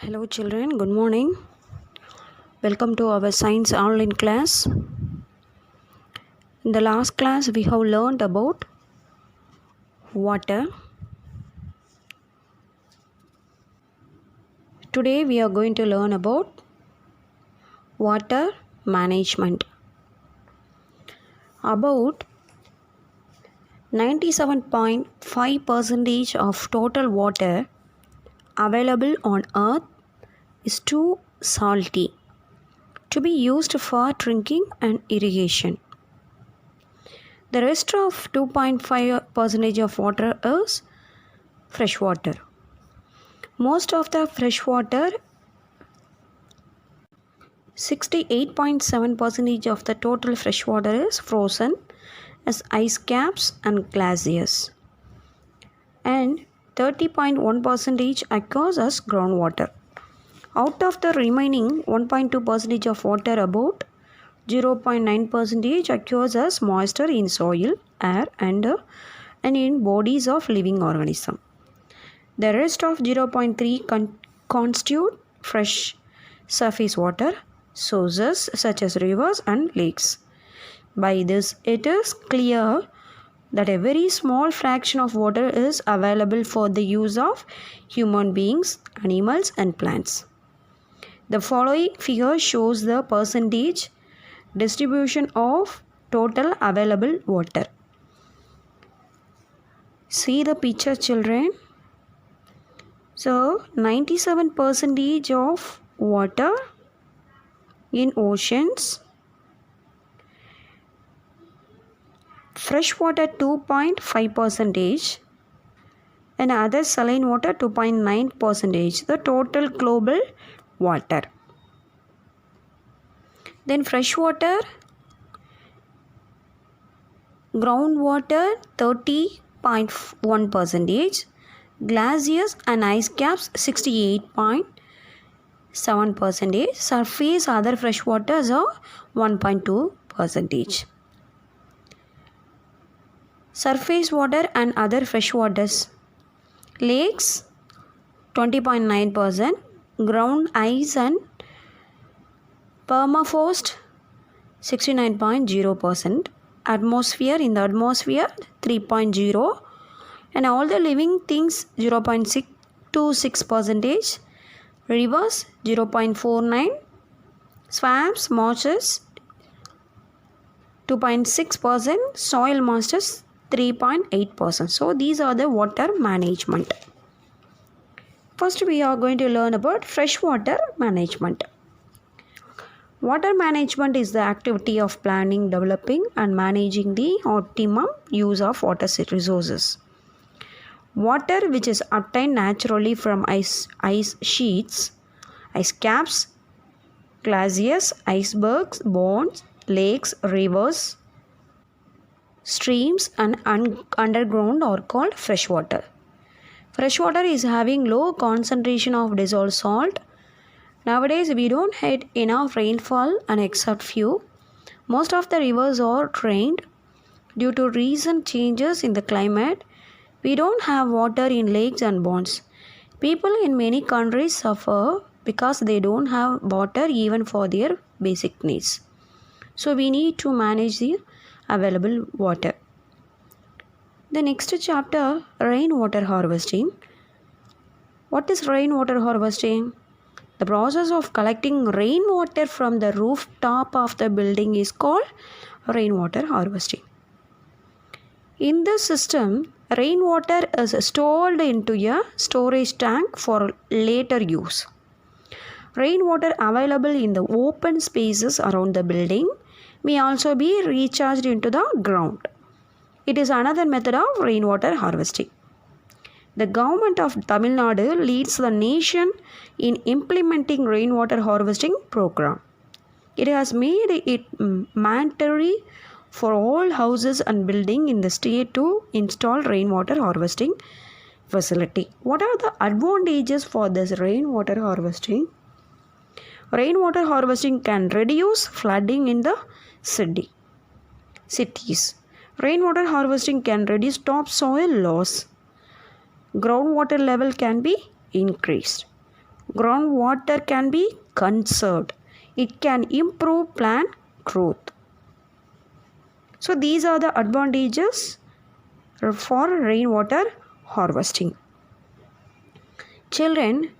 Hello children, good morning. Welcome to our science online class. In the last class we have learned about water. Today we are going to learn about water management. About 97.5% of total water available on earth is too salty to be used for drinking and irrigation. The rest of 2.5% of water is fresh water. Most of the fresh water, 68.7% of the total fresh water is frozen as ice caps and glaciers, and 30.1% occurs as groundwater. Out of the remaining 1.2% of water, about 0.9% occurs as moisture in soil, air, and in bodies of living organisms. The rest of 0.3 constitute fresh surface water sources such as rivers and lakes. By this, it is clear that a very small fraction of water is available for the use of human beings, animals, and plants. The following figure shows the percentage distribution of total available water. See the picture, children. So 97% of water in oceans, fresh water 2.5%, and other saline water 2.9%, the total global water. Then fresh water, groundwater 30.1%, glaciers and ice caps 68.7%, surface other fresh waters are 1.2%. Surface water and other fresh waters, lakes 20.9%, ground ice and permafrost 69.0%, atmosphere, in the atmosphere 3.0%, and all the living things 0.626%, rivers 0.49%, swamps, marshes 2.6%, soil moistures 3.8%. So these are the water management. First we are going to learn about freshwater management. Water management is the activity of planning, developing, and managing the optimum use of water resources. Water which is obtained naturally from ice sheets, ice caps, glaciers, icebergs, ponds, lakes, rivers, streams, and underground are called freshwater. Freshwater is having low concentration of dissolved salt. Nowadays we don't have enough rainfall, and except few, most of the rivers are drained. Due to recent changes in the climate, we don't have water in lakes and ponds. People in many countries suffer because they don't have water even for their basic needs. So we need to manage the available water. The next chapter, rainwater harvesting. What is rainwater harvesting? The process of collecting rainwater from the rooftop of the building is called rainwater harvesting. In this system, rainwater is stored into a storage tank for later use. Rainwater available in the open spaces around the building may also be recharged into the ground. It is another method of rainwater harvesting. The government of Tamil Nadu leads the nation in implementing rainwater harvesting program. It has made it mandatory for all houses and buildings in the state to install rainwater harvesting facility. What are the advantages for this rainwater harvesting? Rainwater harvesting can reduce flooding in the cities. Rainwater harvesting can reduce topsoil loss. Groundwater level can be increased. Groundwater can be conserved. It can improve plant growth. So these are the advantages for rainwater harvesting. Children,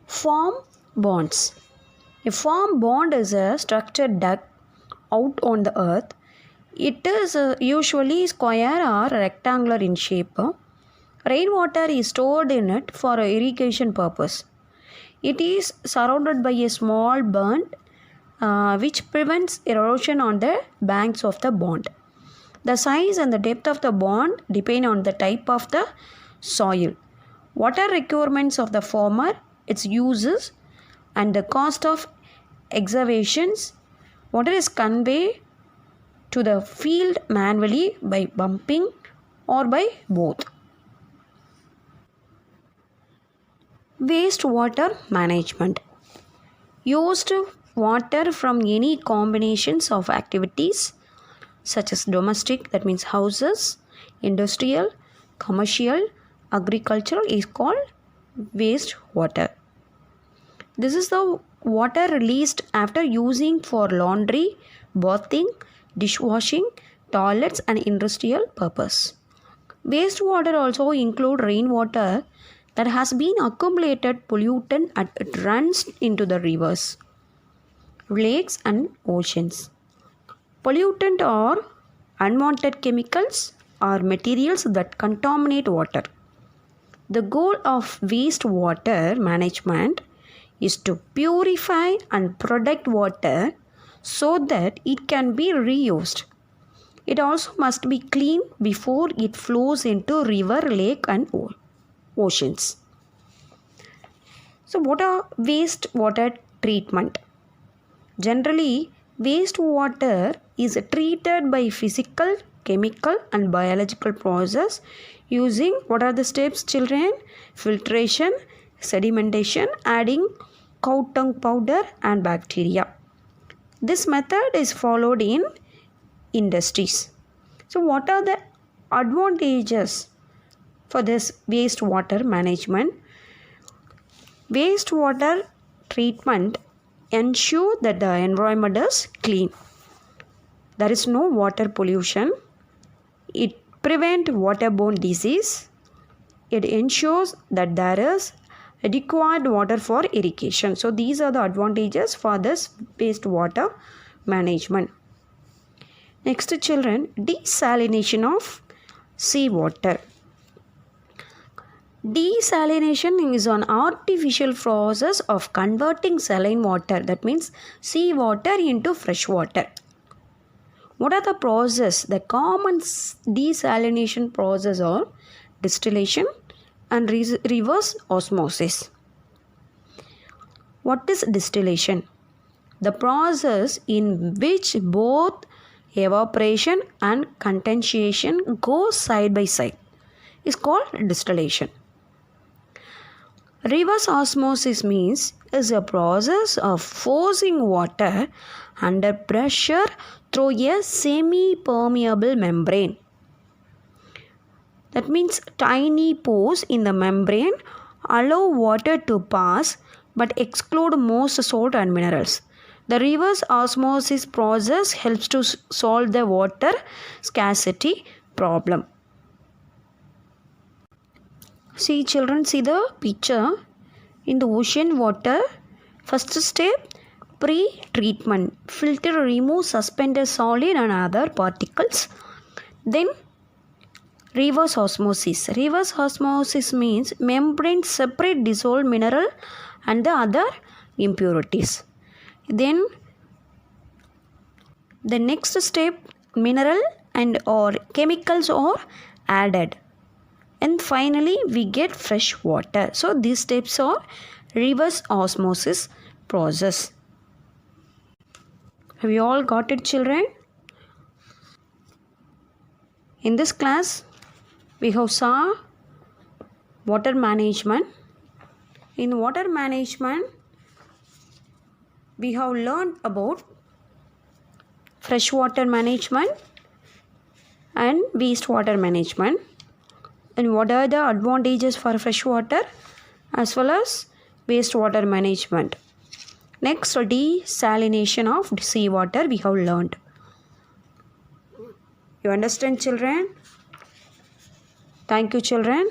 form bonds. A form bond is a structure dug out on the earth. It is usually square or rectangular in shape. Rainwater is stored in it for irrigation purpose. It is surrounded by a small bund which prevents erosion on the banks of the bond. The size and the depth of the bond depend on the type of the soil, water requirements of the farmer, its uses, and the cost of excavations. Water is conveyed to the field manually by pumping or by both. Wastewater management. Used water from any combinations of activities such as domestic, that means houses, industrial, commercial, agricultural is called wastewater. This is the water released after using for laundry, bathing, dishwashing, toilets and industrial purpose. Wastewater also include rainwater that has been accumulated pollutant and it runs into the rivers, lakes and oceans. Pollutant are unwanted chemicals or materials that contaminate water. The goal of wastewater management is to purify and protect water so that it can be reused. It also must be clean before it flows into river, lake and oceans. So what are wastewater treatment? Generally, wastewater is treated by physical, chemical and biological process using what are the steps, children? Filtration, sedimentation, adding cow dung powder and bacteria. This method is followed in industries. So what are the advantages for this wastewater management? Wastewater treatment ensure that the environment is clean. There is no water pollution. It prevents waterborne disease. It ensures that there is adequate water for irrigation. So these are the advantages for this wastewater management. Next, children, desalination of seawater. Desalination is an artificial process of converting saline water, that means seawater, into fresh water. What are the process? The common desalination process are distillation and reverse osmosis. What is distillation? The process in which both evaporation and condensation go side by side is called distillation. Reverse osmosis means is a process of forcing water under pressure through a semi-permeable membrane. That means tiny pores in the membrane allow water to pass but exclude most salt and minerals. The reverse osmosis process helps to solve the water scarcity problem. See children, see the picture. In the ocean water, first step, pre-treatment. Filter remove suspended solid and other particles. Then reverse osmosis. Reverse osmosis means membrane separate dissolved mineral and the other impurities. Then the next step, mineral and or chemicals are added. And finally, we get fresh water. So these steps are reverse osmosis process. Have you all got it, children? In this class, we have saw water management. In water management, we have learned about freshwater management and wastewater management. And what are the advantages for fresh water as well as wastewater management? Next, desalination of seawater we have learned. You understand, children? Thank you, children.